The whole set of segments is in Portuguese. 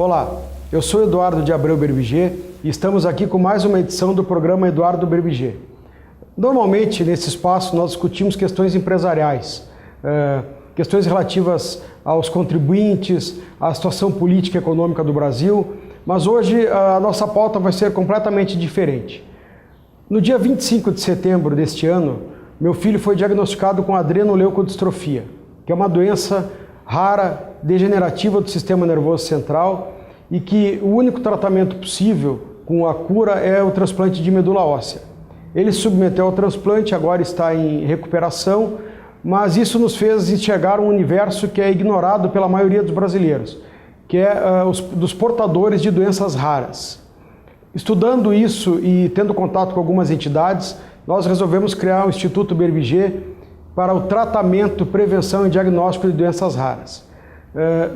Olá, eu sou Eduardo de Abreu Berbigê e estamos aqui com mais uma edição do programa Eduardo Berbigê. Normalmente, nesse espaço, nós discutimos questões empresariais, questões relativas aos contribuintes, à situação política e econômica do Brasil, mas hoje a nossa pauta vai ser completamente diferente. No dia 25 de setembro deste ano, meu filho foi diagnosticado com adrenoleucodistrofia, que é uma doença rara, degenerativa do sistema nervoso central e que o único tratamento possível com a cura é o transplante de medula óssea. Ele se submeteu ao transplante, agora está em recuperação, mas isso nos fez enxergar um universo que é ignorado pela maioria dos brasileiros, que é dos portadores de doenças raras. Estudando isso e tendo contato com algumas entidades, nós resolvemos criar o Instituto Berbigê para o tratamento, prevenção e diagnóstico de doenças raras.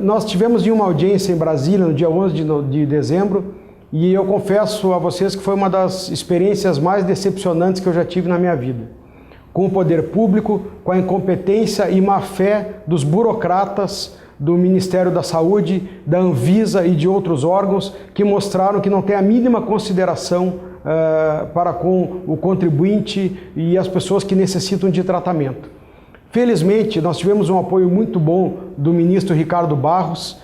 Nós tivemos uma audiência em Brasília no dia 11 de dezembro e eu confesso a vocês que foi uma das experiências mais decepcionantes que eu já tive na minha vida. Com o poder público, com a incompetência e má fé dos burocratas do Ministério da Saúde, da Anvisa e de outros órgãos que mostraram que não tem a mínima consideração para com o contribuinte e as pessoas que necessitam de tratamento. Felizmente, nós tivemos um apoio muito bom do ministro Ricardo Barros,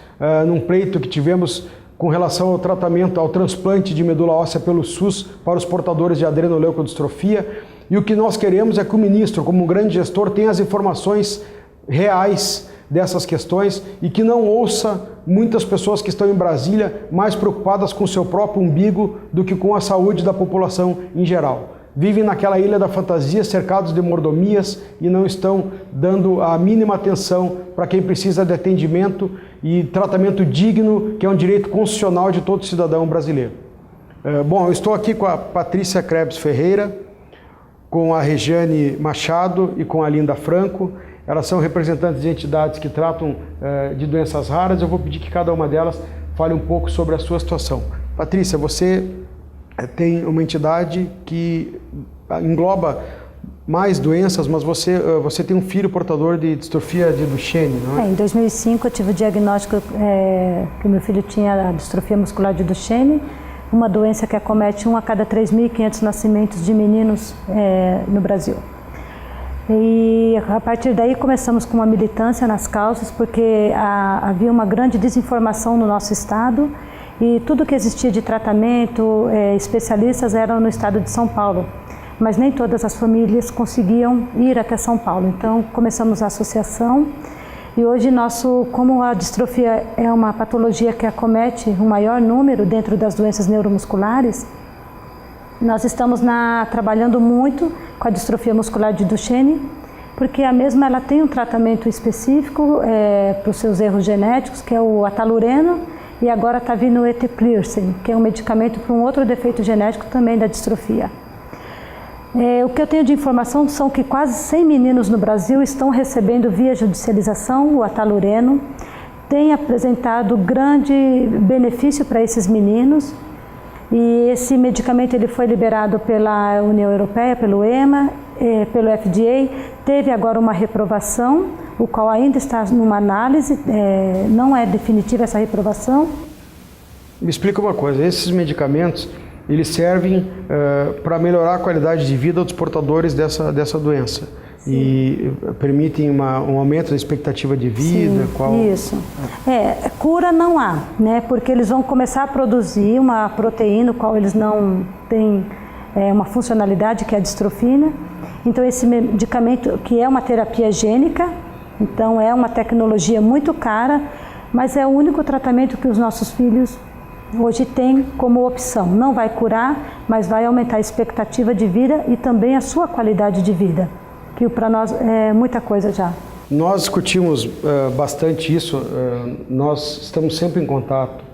num pleito que tivemos com relação ao tratamento, ao transplante de medula óssea pelo SUS para os portadores de adrenoleucodistrofia. E o que nós queremos é que o ministro, como um grande gestor, tenha as informações reais dessas questões e que não ouça muitas pessoas que estão em Brasília mais preocupadas com o seu próprio umbigo do que com a saúde da população em geral. Vivem naquela ilha da fantasia, cercados de mordomias e não estão dando a mínima atenção para quem precisa de atendimento e tratamento digno, que é um direito constitucional de todo cidadão brasileiro. Bom, eu estou aqui com a Patrícia Krebs Ferreira, com a Regiane Machado e com a Linda Franco. Elas são representantes de entidades que tratam de doenças raras. Eu vou pedir que cada uma delas fale um pouco sobre a sua situação. Patrícia, você tem uma entidade que engloba mais doenças, mas você tem um filho portador de distrofia de Duchenne, não é? Em 2005 eu tive o diagnóstico que meu filho tinha a distrofia muscular de Duchenne, uma doença que acomete 1 a cada 3.500 nascimentos de meninos no Brasil. E a partir daí começamos com uma militância nas causas, porque havia uma grande desinformação no nosso estado e tudo que existia de tratamento, especialistas eram no estado de São Paulo, mas nem todas as famílias conseguiam ir até São Paulo. Então começamos a associação e hoje como a distrofia é uma patologia que acomete um maior número dentro das doenças neuromusculares, nós estamos trabalhando muito com a distrofia muscular de Duchenne, porque a mesma ela tem um tratamento específico para os seus erros genéticos, que é o atalureno, e agora está vindo o eteplirsen, que é um medicamento para um outro defeito genético também da distrofia. O que eu tenho de informação são que quase 100 meninos no Brasil estão recebendo via judicialização o atalureno, tem apresentado grande benefício para esses meninos, e esse medicamento ele foi liberado pela União Europeia, pelo EMA, pelo FDA, teve agora uma reprovação, o qual ainda está numa análise, não é definitiva essa reprovação. Me explica uma coisa, esses medicamentos, eles servem para melhorar a qualidade de vida dos portadores dessa doença. Sim. E permitem um aumento da expectativa de vida? Sim, isso. Cura não há, né? Porque eles vão começar a produzir uma proteína, o qual eles não têm uma funcionalidade, que é a distrofina. Então esse medicamento, que é uma terapia gênica, então é uma tecnologia muito cara, mas é o único tratamento que os nossos filhos hoje têm como opção. Não vai curar, mas vai aumentar a expectativa de vida e também a sua qualidade de vida, que para nós é muita coisa já. Nós discutimos bastante isso, nós estamos sempre em contato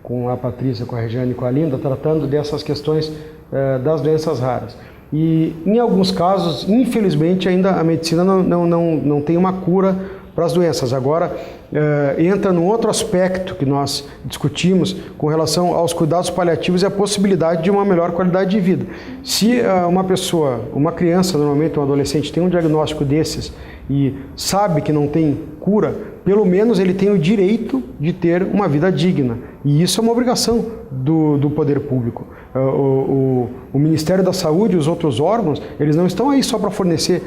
com a Patrícia, com a Regiane e com a Linda, tratando dessas questões das doenças raras. E em alguns casos, infelizmente, ainda a medicina não tem uma cura para as doenças. Agora, entra num outro aspecto que nós discutimos com relação aos cuidados paliativos e a possibilidade de uma melhor qualidade de vida. Se uma pessoa, uma criança, normalmente um adolescente, tem um diagnóstico desses e sabe que não tem cura, pelo menos ele tem o direito de ter uma vida digna. E isso é uma obrigação do poder público. O Ministério da Saúde e os outros órgãos, eles não estão aí só para fornecer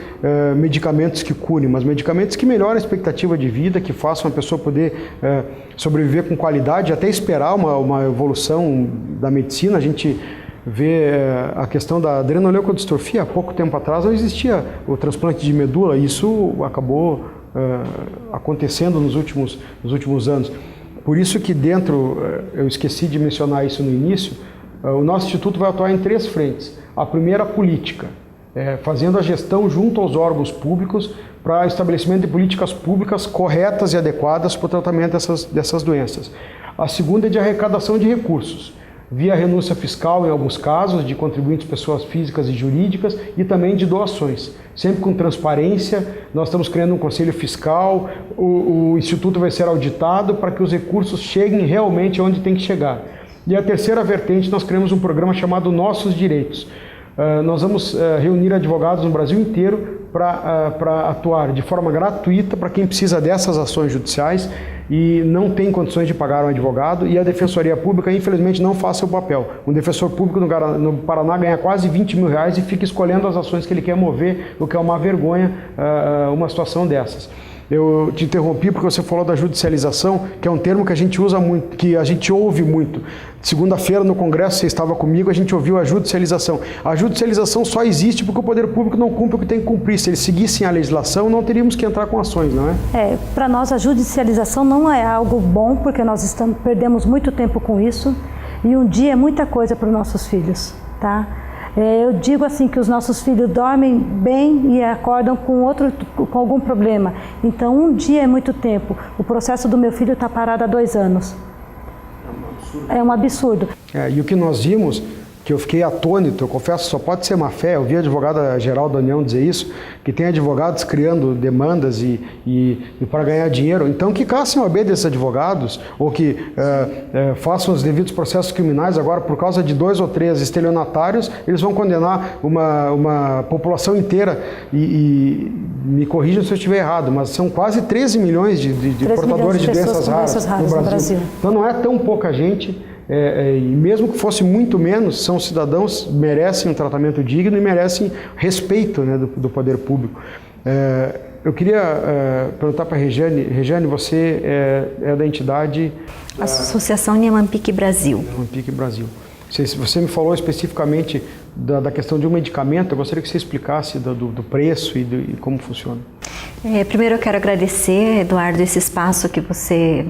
medicamentos que curem, mas medicamentos que melhorem a expectativa de vida, que façam a pessoa poder sobreviver com qualidade, até esperar uma evolução da medicina. A gente vê a questão da adrenoleucodistrofia. Há pouco tempo atrás não existia o transplante de medula, e isso acabou acontecendo nos últimos anos. Por isso que eu esqueci de mencionar isso no início, o nosso Instituto vai atuar em 3 frentes. A primeira, a política, fazendo a gestão junto aos órgãos públicos para estabelecimento de políticas públicas corretas e adequadas para o tratamento dessas doenças. A segunda é de arrecadação de recursos, via renúncia fiscal em alguns casos, de contribuintes pessoas físicas e jurídicas, e também de doações. Sempre com transparência, nós estamos criando um conselho fiscal, o Instituto vai ser auditado para que os recursos cheguem realmente onde tem que chegar. E a terceira vertente, nós criamos um programa chamado Nossos Direitos. Nós vamos reunir advogados no Brasil inteiro para atuar de forma gratuita para quem precisa dessas ações judiciais e não tem condições de pagar um advogado, e a Defensoria Pública, infelizmente, não faz seu papel. Um defensor público no Paraná ganha quase R$20 mil e fica escolhendo as ações que ele quer mover, o que é uma vergonha, uma situação dessas. Eu te interrompi porque você falou da judicialização, que é um termo que a gente usa muito, que a gente ouve muito. Segunda-feira no Congresso, você estava comigo, a gente ouviu a judicialização. A judicialização só existe porque o poder público não cumpre o que tem que cumprir. Se eles seguissem a legislação, não teríamos que entrar com ações, não é? Para nós a judicialização não é algo bom, porque nós perdemos muito tempo com isso, e um dia é muita coisa para os nossos filhos, tá? Eu digo assim que os nossos filhos dormem bem e acordam com algum problema. Então, um dia é muito tempo. O processo do meu filho está parado há 2 anos. É um absurdo. E o que nós vimos, que eu fiquei atônito, eu confesso, só pode ser má fé, eu vi a advogada-geral da União dizer isso, que tem advogados criando demandas e para ganhar dinheiro. Então, que caçem o AB desses advogados, ou que façam os devidos processos criminais. Agora, por causa de 2 ou 3 estelionatários, eles vão condenar uma população inteira. E me corrijam se eu estiver errado, mas são quase 13 milhões de portadores de doenças raras no Brasil. Então, não é tão pouca gente. E mesmo que fosse muito menos, são cidadãos, merecem um tratamento digno e merecem respeito, né, do poder público. Eu queria perguntar para a Regiane, você é da entidade... Associação Niemann-Pick Brasil. Niemann-Pick Brasil. Você me falou especificamente da questão de um medicamento, eu gostaria que você explicasse do preço e como funciona. Primeiro eu quero agradecer, Eduardo, esse espaço que você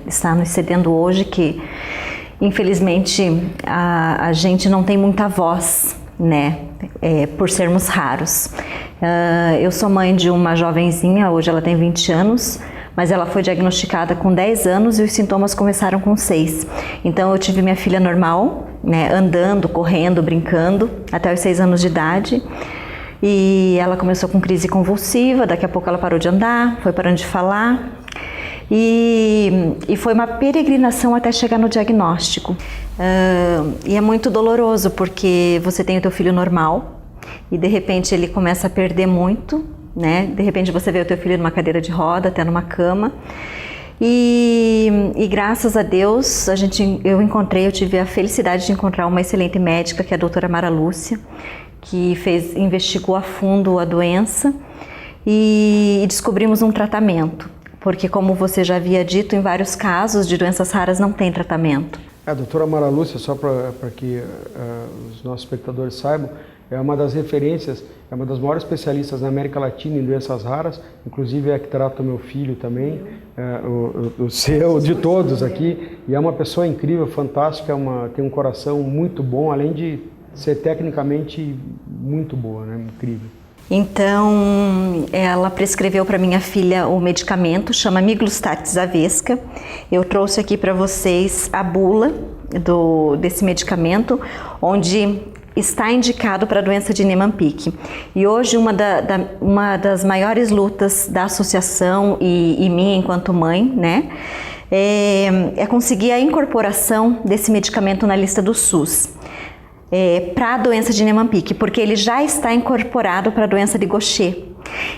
está nos cedendo hoje, que infelizmente a gente não tem muita voz, né, por sermos raros. Eu sou mãe de uma jovenzinha, hoje ela tem 20 anos, mas ela foi diagnosticada com 10 anos e os sintomas começaram com 6. Então eu tive minha filha normal, né, andando, correndo, brincando, até os 6 anos de idade. E ela começou com crise convulsiva, daqui a pouco ela parou de andar, foi parando de falar. E foi uma peregrinação até chegar no diagnóstico. E é muito doloroso, porque você tem o teu filho normal e de repente ele começa a perder muito, né? De repente você vê o teu filho numa cadeira de roda, até numa cama. E graças a Deus eu tive a felicidade de encontrar uma excelente médica, que é a doutora Mara Lúcia, que investigou a fundo a doença e descobrimos um tratamento. Porque, como você já havia dito, em vários casos de doenças raras não tem tratamento. A doutora Mara Lúcia, só para que os nossos espectadores saibam, é uma das referências, é uma das maiores especialistas na América Latina em doenças raras, inclusive é a que trata o meu filho também, o seu, de todos aqui, e é uma pessoa incrível, fantástica, tem um coração muito bom, além de ser tecnicamente muito boa, né? Incrível. Então, ela prescreveu para minha filha o medicamento, chama Miglustat Zavesca. Eu trouxe aqui para vocês a bula desse medicamento, onde está indicado para a doença de Niemann-Pick. E hoje uma das maiores lutas da associação e minha enquanto mãe, né, é conseguir a incorporação desse medicamento na lista do SUS. Para a doença de Niemann-Pick, porque ele já está incorporado para a doença de Gaucher.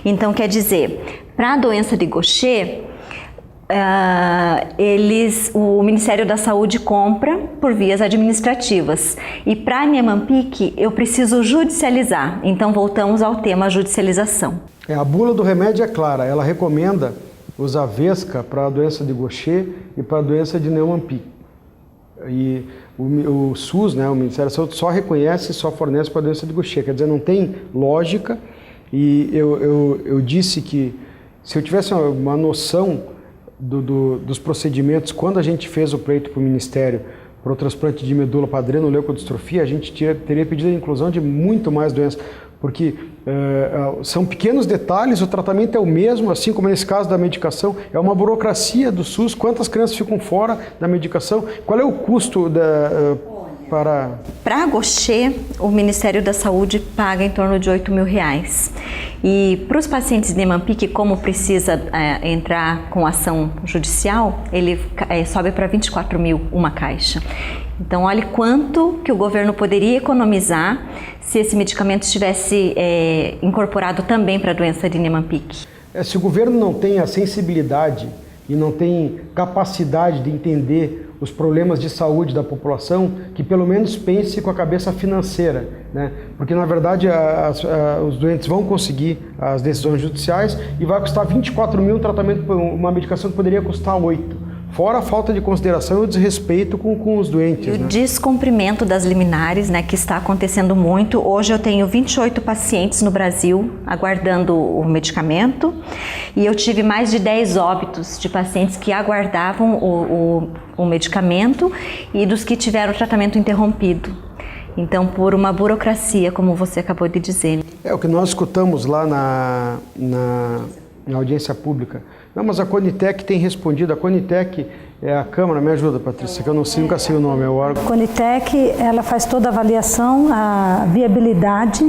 Então, quer dizer, para a doença de Gaucher, o Ministério da Saúde compra por vias administrativas. E para a Niemann-Pick, eu preciso judicializar. Então, voltamos ao tema judicialização. A bula do remédio é clara, ela recomenda usar Vesca para a doença de Gaucher e para a doença de Niemann-Pick. E o SUS, né, o Ministério da Saúde, só reconhece e só fornece para a doença de Gaucher. Quer dizer, não tem lógica. E eu disse que se eu tivesse uma noção dos procedimentos, quando a gente fez o pleito para o Ministério para o transplante de medula para adrenoleucodistrofia, a gente teria pedido a inclusão de muito mais doenças, porque são pequenos detalhes, o tratamento é o mesmo, assim como nesse caso da medicação, é uma burocracia do SUS, quantas crianças ficam fora da medicação, qual é o custo para Gaucher, o Ministério da Saúde paga em torno de R$8.000. E para os pacientes de Niemann-Pick, como precisa entrar com ação judicial, ele sobe para R$24.000 uma caixa. Então, olhe quanto que o governo poderia economizar se esse medicamento estivesse incorporado também para a doença de Niemann-Pick. Se o governo não tem a sensibilidade e não tem capacidade de entender os problemas de saúde da população, que pelo menos pense com a cabeça financeira, né? Porque na verdade os doentes vão conseguir as decisões judiciais e vai custar R$24.000 um tratamento, uma medicação que poderia custar R$8.000. Fora a falta de consideração e o desrespeito com os doentes. E o descumprimento das liminares, né, que está acontecendo muito. Hoje eu tenho 28 pacientes no Brasil aguardando o medicamento e eu tive mais de 10 óbitos de pacientes que aguardavam o medicamento e dos que tiveram o tratamento interrompido. Então, por uma burocracia, como você acabou de dizer. É o que nós escutamos lá na audiência pública. Não, mas a Conitec tem respondido. A Conitec é a Câmara, me ajuda, Patrícia, que eu nunca sei o nome, é o órgão. A Conitec, ela faz toda a avaliação, a viabilidade,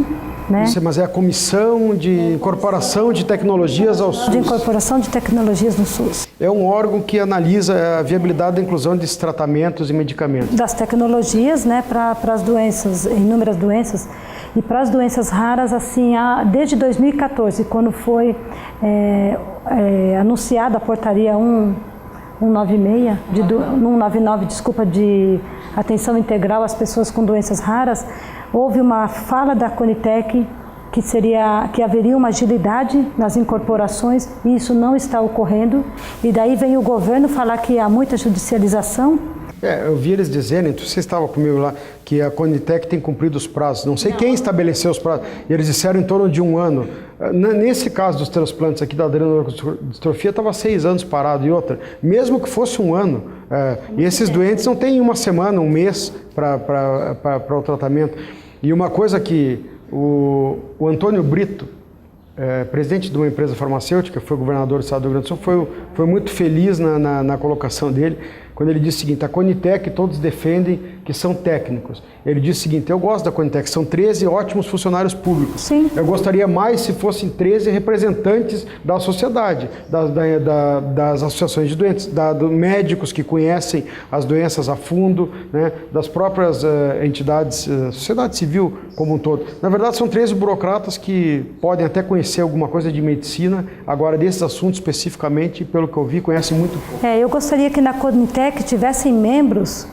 né? Isso, mas é a Comissão de Incorporação de Tecnologias ao SUS. De incorporação de tecnologias no SUS. É um órgão que analisa a viabilidade da inclusão desses tratamentos e medicamentos. Das tecnologias, né, para as doenças, inúmeras doenças. E para as doenças raras, assim, desde 2014, quando foi anunciada a portaria 199, desculpa, de atenção integral às pessoas com doenças raras, houve uma fala da Conitec que haveria uma agilidade nas incorporações e isso não está ocorrendo. E daí vem o governo falar que há muita judicialização. Eu vi eles dizerem, você estava comigo lá, que a Conitec tem cumprido os prazos. Não sei quem estabeleceu os prazos. E eles disseram em torno de 1 ano. Nesse caso dos transplantes aqui da adrenoleucodistrofia, estava 6 anos parado. E outra, mesmo que fosse 1 ano, e esses doentes não têm 1 semana, 1 mês para o tratamento. E uma coisa que o Antônio Brito, presidente de uma empresa farmacêutica, foi governador do estado do Rio Grande do Sul, foi muito feliz na colocação dele, quando ele disse o seguinte: a Conitec todos defendem que são técnicos. Ele disse o seguinte: eu gosto da Conitec, são 13 ótimos funcionários públicos. Sim. Eu gostaria mais se fossem 13 representantes da sociedade, das associações de doentes, médicos que conhecem as doenças a fundo, né, das próprias entidades, sociedade civil como um todo. Na verdade, são 13 burocratas que podem até conhecer alguma coisa de medicina, agora desses assuntos especificamente, pelo que eu vi, conhecem muito pouco. Eu gostaria que na Conitec tivessem membros,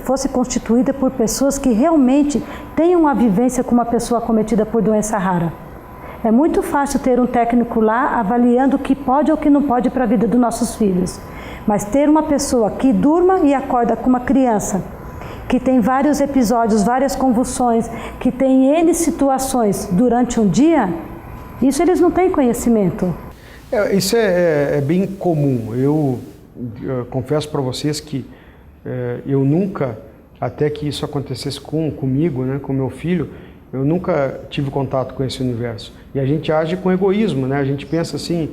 fosse constituída por pessoas que realmente tenham uma vivência com uma pessoa acometida por doença rara. É muito fácil ter um técnico lá avaliando o que pode ou o que não pode para a vida dos nossos filhos. Mas ter uma pessoa que durma e acorda com uma criança, que tem vários episódios, várias convulsões, que tem N situações durante um dia, isso eles não têm conhecimento. Isso é bem comum. Eu confesso para vocês que eu nunca, até que isso acontecesse comigo, né, com meu filho, eu nunca tive contato com esse universo. E a gente age com egoísmo, né? A gente pensa assim,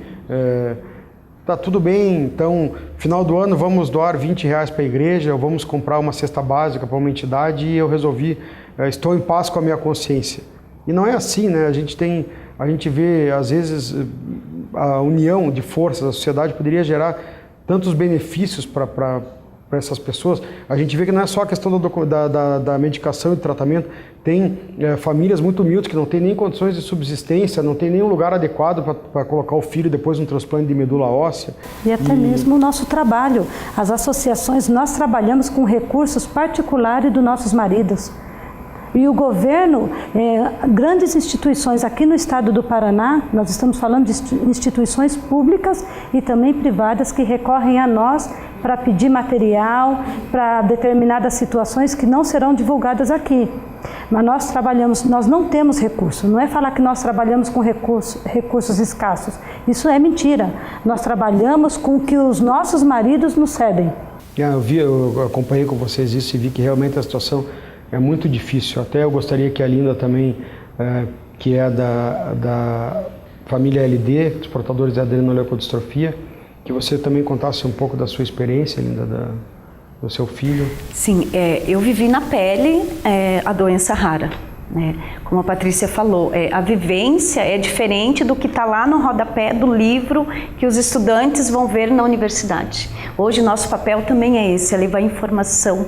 tá tudo bem, então, final do ano vamos doar R$20 para a igreja, ou vamos comprar uma cesta básica para uma entidade e eu resolvi, estou em paz com a minha consciência. E não é assim, né? A gente vê, às vezes, a união de forças da sociedade poderia gerar tantos benefícios para para essas pessoas, a gente vê que não é só a questão da medicação e do tratamento, tem famílias muito humildes que não têm nem condições de subsistência, não tem nenhum lugar adequado para colocar o filho depois de um transplante de medula óssea. E até mesmo o nosso trabalho, as associações, nós trabalhamos com recursos particulares dos nossos maridos. E o governo, grandes instituições aqui no estado do Paraná, nós estamos falando de instituições públicas e também privadas que recorrem a nós para pedir material, para determinadas situações que não serão divulgadas aqui. Mas nós trabalhamos, nós não temos recursos, não é falar que nós trabalhamos com recursos escassos, isso é mentira. Nós trabalhamos com o que os nossos maridos nos cedem. Eu acompanhei com vocês isso e vi que realmente a situação é muito difícil. Até eu gostaria que a Linda também, que é da família LD, dos portadores de adrenoleucodistrofia, que você também contasse um pouco da sua experiência, Linda, do seu filho. Sim, eu vivi na pele a doença rara. Como a Patrícia falou, a vivência é diferente do que está lá no rodapé do livro que os estudantes vão ver na universidade. Hoje nosso papel também é esse, é levar informação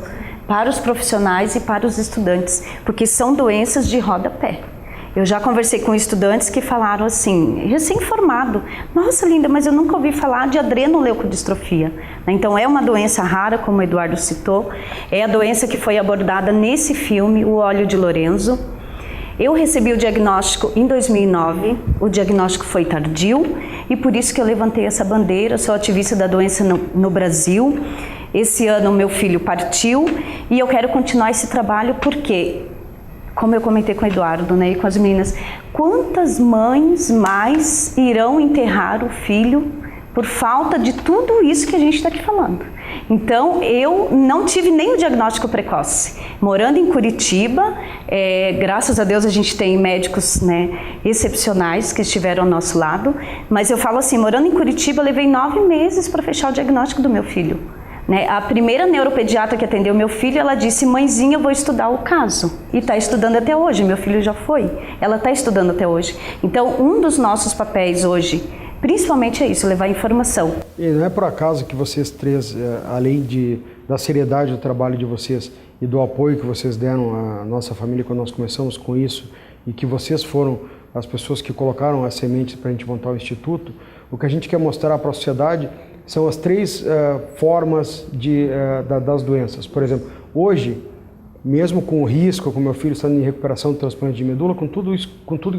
para os profissionais e para os estudantes, porque são doenças de rodapé. Eu já conversei com estudantes que falaram assim, recém-formado, nossa Linda, mas eu nunca ouvi falar de adrenoleucodistrofia. Então é uma doença rara, como o Eduardo citou, é a doença que foi abordada nesse filme, O Óleo de Lorenzo. Eu recebi o diagnóstico em 2009, o diagnóstico foi tardio e por isso que eu levantei essa bandeira, sou ativista da doença no Brasil. Esse ano meu filho partiu e eu quero continuar esse trabalho porque, como eu comentei com o Eduardo, né, e com as meninas, quantas mães mais irão enterrar o filho por falta de tudo isso que a gente está aqui falando? Então, eu não tive nem o diagnóstico precoce. Morando em Curitiba, graças a Deus a gente tem médicos, né, excepcionais que estiveram ao nosso lado, mas eu falo assim, morando em Curitiba, eu levei 9 meses para fechar o diagnóstico do meu filho. A primeira neuropediatra que atendeu meu filho, ela disse, mãezinha, eu vou estudar o caso. E está estudando até hoje, meu filho já foi. Ela está estudando até hoje. Então, um dos nossos papéis hoje, principalmente é isso, levar informação. E não é por acaso que vocês três, além da seriedade do trabalho de vocês e do apoio que vocês deram à nossa família quando nós começamos com isso, e que vocês foram as pessoas que colocaram as sementes para a gente montar o Instituto, o que a gente quer mostrar para a sociedade são as 3 formas das doenças. Por exemplo, hoje, mesmo com o risco, com meu filho estando em recuperação do transplante de medula, com tudo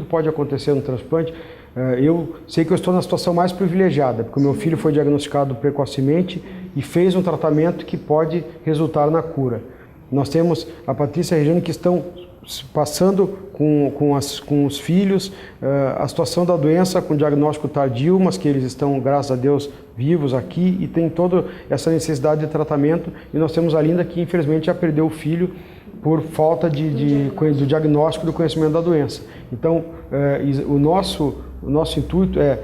que pode acontecer no transplante, eu sei que eu estou na situação mais privilegiada, porque o meu filho foi diagnosticado precocemente e fez um tratamento que pode resultar na cura. Nós temos a Patrícia e a Regiane que estão passando com os filhos a situação da doença com diagnóstico tardio, mas que eles estão, graças a Deus, vivos aqui e tem toda essa necessidade de tratamento. E nós temos a Linda que, infelizmente, já perdeu o filho por falta do diagnóstico e do conhecimento da doença. Então, o nosso intuito é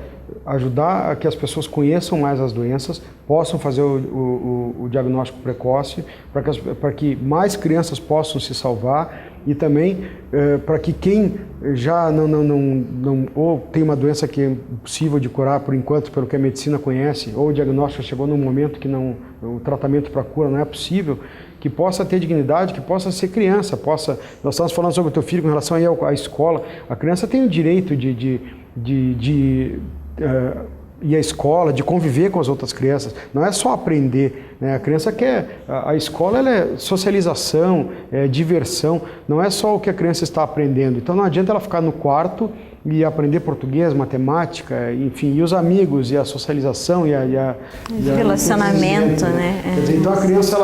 ajudar a que as pessoas conheçam mais as doenças, possam fazer o diagnóstico precoce, para que mais crianças possam se salvar e também para que quem já ou tem uma doença que é impossível de curar por enquanto, pelo que a medicina conhece, ou o diagnóstico chegou num momento que o tratamento para cura não é possível, que possa ter dignidade, que possa ser criança, nós estamos falando sobre o teu filho com relação aí à escola, a criança tem o direito de ir à escola, de conviver com as outras crianças, não é só aprender, né? A criança quer, a escola ela é socialização, é diversão, não é só o que a criança está aprendendo, então não adianta ela ficar no quarto e aprender português, matemática, enfim, e os amigos, e a socialização, e relacionamento, né? Quer dizer, então a criança,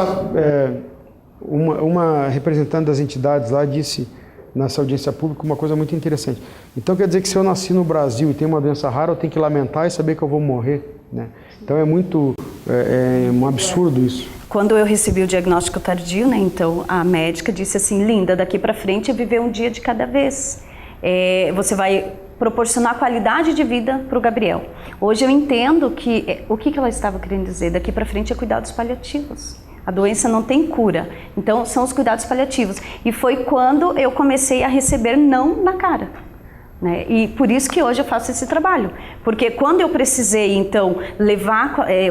uma representante das entidades lá disse, nessa audiência pública, uma coisa muito interessante. Então quer dizer que se eu nasci no Brasil e tenho uma doença rara, eu tenho que lamentar e saber que eu vou morrer, né? Então é um absurdo isso. Quando eu recebi o diagnóstico tardio, né, então a médica disse assim, Linda, daqui para frente é viver um dia de cada vez. Você vai proporcionar qualidade de vida para o Gabriel. Hoje eu entendo que o que ela estava querendo dizer, daqui para frente é cuidados paliativos. A doença não tem cura, então são os cuidados paliativos. E foi quando eu comecei a receber não na cara, né? E por isso que hoje eu faço esse trabalho. Porque quando eu precisei, então,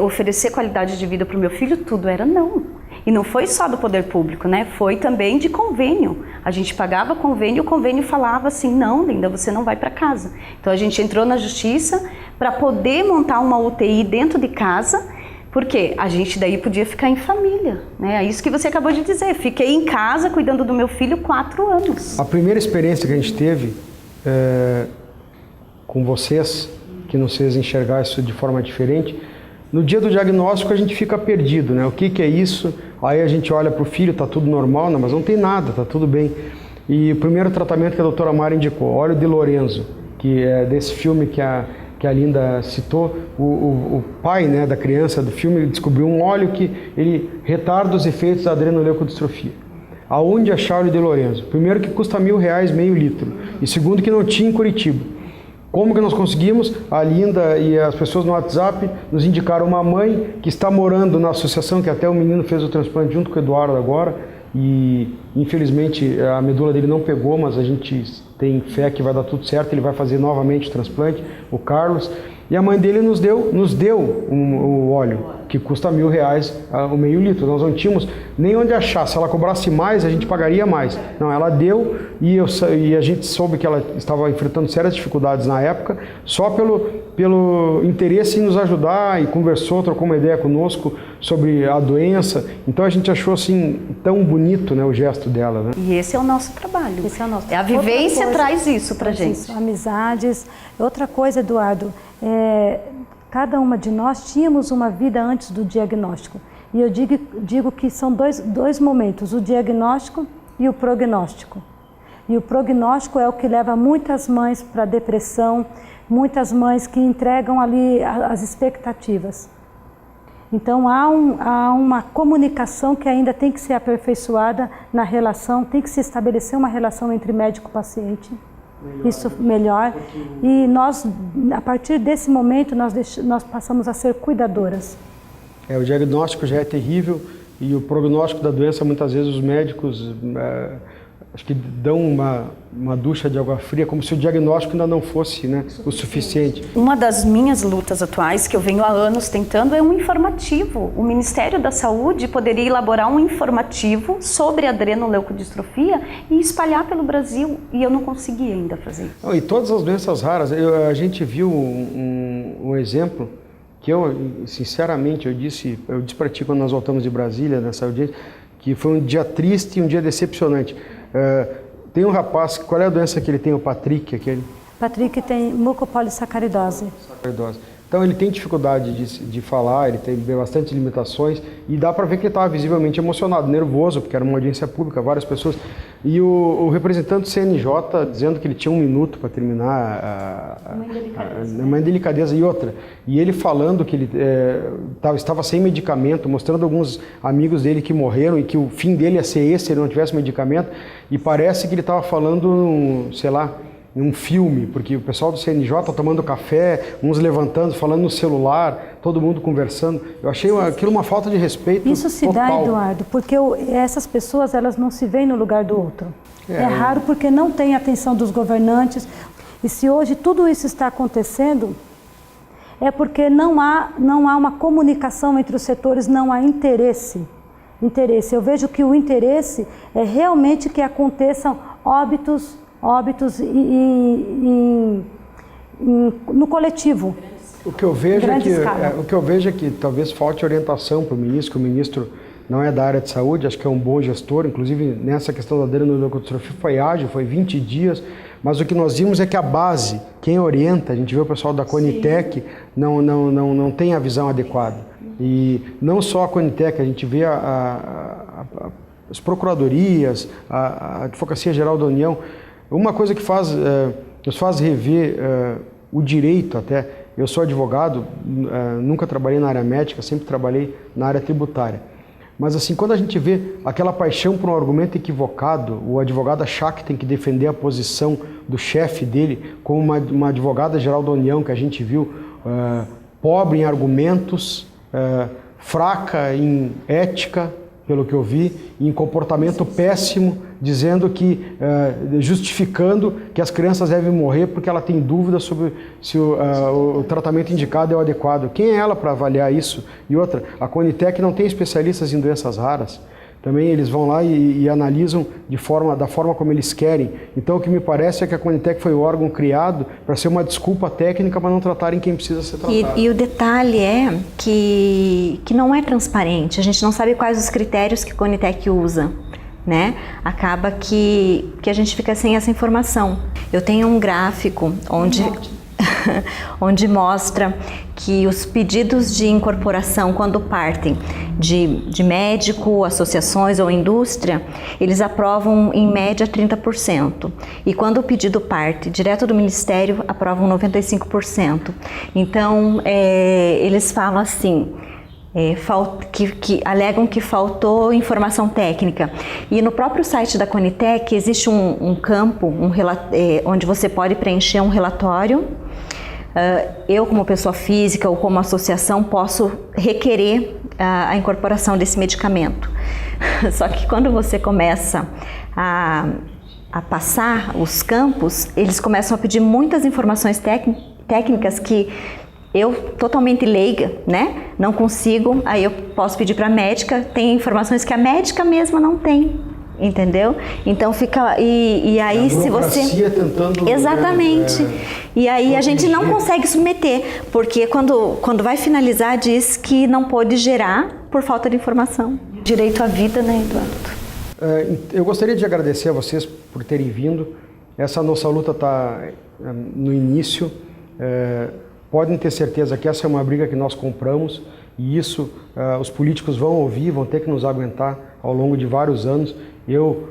oferecer qualidade de vida para o meu filho, tudo era não. E não foi só do poder público, né? Foi também de convênio. A gente pagava convênio e o convênio falava assim, não, linda, você não vai para casa. Então a gente entrou na justiça para poder montar uma UTI dentro de casa, porque a gente daí podia ficar em família, né? É isso que você acabou de dizer. Fiquei em casa cuidando do meu filho 4 anos. A primeira experiência que a gente teve com vocês, que nos fez enxergar isso de forma diferente, no dia do diagnóstico a gente fica perdido, né? O que é isso? Aí a gente olha para o filho, tá tudo normal, não, mas não tem nada, tá tudo bem. E o primeiro tratamento que a doutora Mara indicou, óleo de Lorenzo, que é desse filme que a Linda citou, o pai, né, da criança do filme descobriu um óleo que ele retarda os efeitos da adrenoleucodistrofia. Aonde achar óleo de Lorenzo? Primeiro que custa R$1.000 meio litro, e segundo que não tinha em Curitiba. Como que nós conseguimos? A Linda e as pessoas no WhatsApp nos indicaram uma mãe que está morando na associação, que até o menino fez o transplante junto com o Eduardo agora, e infelizmente a medula dele não pegou, mas a gente tem fé que vai dar tudo certo, ele vai fazer novamente o transplante, o Carlos. E a mãe dele nos deu o óleo, que custa R$1.000 o meio litro. Nós não tínhamos nem onde achar. Se ela cobrasse mais, a gente pagaria mais. Não, ela deu e a gente soube que ela estava enfrentando sérias dificuldades na época, só pelo interesse em nos ajudar, e conversou, trocou uma ideia conosco sobre a doença. Então a gente achou assim tão bonito, né, o gesto dela, né? E esse é o nosso trabalho. Esse é o nosso. A vivência traz isso pra gente. Isso, amizades. Outra coisa, Eduardo, cada uma de nós tínhamos uma vida antes do diagnóstico. E eu digo que são dois momentos, o diagnóstico e o prognóstico. E o prognóstico é o que leva muitas mães para depressão, muitas mães que entregam ali as expectativas. Então há uma comunicação que ainda tem que ser aperfeiçoada na relação, tem que se estabelecer uma relação entre médico e paciente. Isso melhor. E nós, a partir desse momento, nós passamos a ser cuidadoras. O diagnóstico já é terrível e o prognóstico da doença, muitas vezes os médicos acho que dão uma ducha de água fria, como se o diagnóstico ainda não fosse, né, o suficiente. Uma das minhas lutas atuais, que eu venho há anos tentando, é um informativo. O Ministério da Saúde poderia elaborar um informativo sobre adrenoleucodistrofia e espalhar pelo Brasil, e eu não consegui ainda fazer. E todas as doenças raras, a gente viu um exemplo que eu, sinceramente, eu disse para ti quando nós voltamos de Brasília, nessa audiência, que foi um dia triste e um dia decepcionante. Tem um rapaz, qual é a doença que ele tem, o Patrick? Patrick tem mucopolissacaridose. Então ele tem dificuldade de falar, ele tem bastante limitações e dá para ver que ele estava visivelmente emocionado, nervoso, porque era uma audiência pública, várias pessoas. E o representante do CNJ dizendo que ele tinha 1 minuto para terminar uma indelicadeza e outra. E ele falando que ele estava sem medicamento, mostrando alguns amigos dele que morreram e que o fim dele ia ser esse, se ele não tivesse medicamento. E parece que ele estava falando, sei lá, em um filme, porque o pessoal do CNJ tá tomando café, uns levantando, falando no celular, todo mundo conversando. Eu achei aquilo uma falta de respeito Isso se total. dá, Eduardo, porque essas pessoas, elas não se veem no lugar do outro. É raro porque não tem atenção dos governantes. E se hoje tudo isso está acontecendo, é porque não há uma comunicação entre os setores, não há interesse. Eu vejo que o interesse é realmente que aconteçam óbitos no coletivo. O que eu vejo é que talvez falte orientação para o ministro, que o ministro não é da área de saúde, acho que é um bom gestor, inclusive nessa questão da adrenoleucodistrofia foi ágil, foi 20 dias, mas o que nós vimos é que a base, quem orienta, a gente vê o pessoal da Conitec, não tem a visão adequada. E não só a Conitec, a gente vê as procuradorias, a Advocacia Geral da União. Uma coisa que nos faz rever o direito até, eu sou advogado, nunca trabalhei na área médica, sempre trabalhei na área tributária. Mas assim, quando a gente vê aquela paixão por um argumento equivocado, o advogado achar que tem que defender a posição do chefe dele, como uma advogada geral da União que a gente viu, pobre em argumentos, fraca em ética, pelo que eu vi, em comportamento péssimo, dizendo que, justificando que as crianças devem morrer porque ela tem dúvidas sobre se o tratamento indicado é o adequado. Quem é ela para avaliar isso? E outra, a Conitec não tem especialistas em doenças raras. Também eles vão lá e analisam da forma como eles querem. Então o que me parece é que a Conitec foi o órgão criado para ser uma desculpa técnica para não tratarem quem precisa ser tratado. E o detalhe é que não é transparente, a gente não sabe quais os critérios que a Conitec usa, né? Acaba que a gente fica sem essa informação. Eu tenho um gráfico onde mostra que os pedidos de incorporação, quando partem de médico, associações ou indústria, eles aprovam em média 30%. E quando o pedido parte direto do Ministério, aprovam 95%. Então, eles falam assim, que alegam que faltou informação técnica. E no próprio site da Conitec existe um campo onde você pode preencher um relatório. Eu, como pessoa física ou como associação, posso requerer a incorporação desse medicamento. Só que quando você começa a passar os campos, eles começam a pedir muitas informações técnicas que eu, totalmente leiga, né, não consigo. Aí eu posso pedir para a médica, tem informações que a médica mesma não tem. Entendeu? Então fica e aí se você tentando, exatamente e aí a gente não consegue submeter porque quando vai finalizar diz que não pode gerar por falta de informação. Direito à vida, né, Eduardo? Eu gostaria de agradecer a vocês por terem vindo. Essa nossa luta está no início. Podem ter certeza que essa é uma briga que nós compramos e isso os políticos vão ouvir, vão ter que nos aguentar ao longo de vários anos. Eu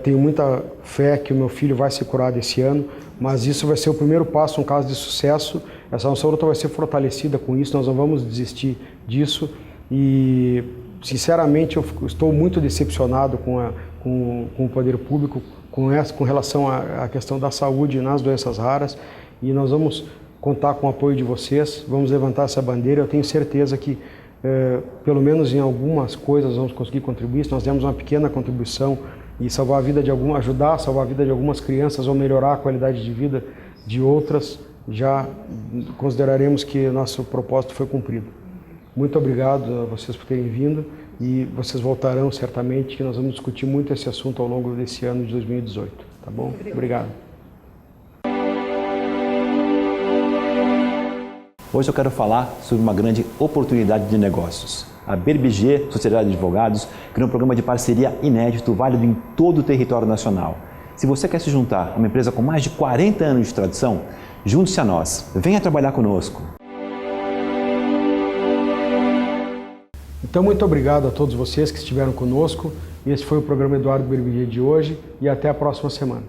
tenho muita fé que o meu filho vai se curar desse ano, mas isso vai ser o primeiro passo, um caso de sucesso. Essa nossa luta vai ser fortalecida com isso, nós não vamos desistir disso e, sinceramente, eu estou muito decepcionado com o poder público com relação à questão da saúde nas doenças raras e nós vamos contar com o apoio de vocês, vamos levantar essa bandeira. Eu tenho certeza que pelo menos em algumas coisas vamos conseguir contribuir. Se nós demos uma pequena contribuição e salvar a vida ajudar a salvar a vida de algumas crianças ou melhorar a qualidade de vida de outras, já consideraremos que nosso propósito foi cumprido. Muito obrigado a vocês por terem vindo e vocês voltarão certamente, que nós vamos discutir muito esse assunto ao longo desse ano de 2018, tá bom? Obrigado. Hoje eu quero falar sobre uma grande oportunidade de negócios. A Berbiger, Sociedade de Advogados, criou um programa de parceria inédito, válido em todo o território nacional. Se você quer se juntar a uma empresa com mais de 40 anos de tradição, junte-se a nós. Venha trabalhar conosco. Então, muito obrigado a todos vocês que estiveram conosco. Esse foi o programa Eduardo Berbiger de hoje e até a próxima semana.